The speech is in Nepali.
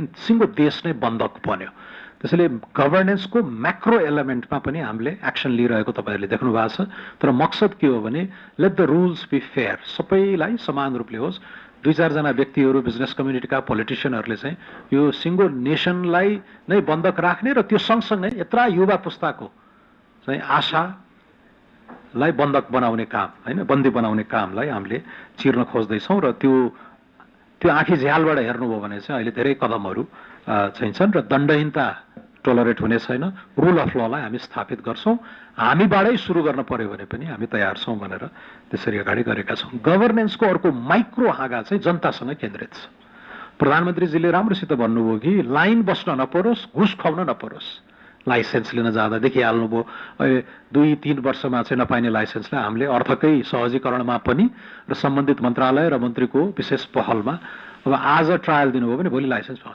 गर्दाखेरि सिङ्गो देश नै बन्धक बन्यो। त्यसैले गभर्नेन्सको म्याक्रो एलिमेन्टमा पनि हामीले एक्सन लिइरहेको तपाईँहरूले देख्नु भएको छ। तर मकसद के हो भने let the rules be fair, सबैलाई समान रूपले होस्। 2-4 व्यक्तिहरू बिजनेस कम्युनिटीका पोलिटिसियनहरूले चाहिँ यो सिङ्गो नेसनलाई नै बन्धक राख्ने र त्यो सँगसँगै यत्रा युवा पुस्ताको चाहिँ आशालाई बन्धक बनाउने काम होइन, बन्दी बनाउने कामलाई हामीले चिर्न खोज्दैछौँ। र त्यो आँखी झ्यालबाट हेर्नुभयो भने चाहिँ अहिले धेरै कदमहरू चाहिन्छन् र दण्डहीनता टोलरेट हुने छैन। रुल अफ ललाई हामी स्थापित गर्छौँ। हामीबाटै सुरु गर्न पर्यो भने पनि हामी तयार छौँ भनेर त्यसरी अगाडि गरेका छौँ। गभर्नेन्सको अर्को माइक्रो हाँगा चाहिँ जनतासँग केन्द्रित छ। प्रधानमन्त्रीजीले राम्रोसित भन्नुभयो कि लाइन बस्न नपरोस्, घुस खुवाउन नपरोस्। लाइसेन्स लिन जाँदा देखिहाल्नुभयो 2-3 वर्षमा चाहिँ नपाइने लाइसेन्सलाई हामीले अर्थकै सहजीकरणमा पनि र सम्बन्धित मन्त्रालय र मन्त्रीको विशेष पहलमा अब आज ट्रायल दिनुभयो भने भोलि लाइसेन्स पाउँछ।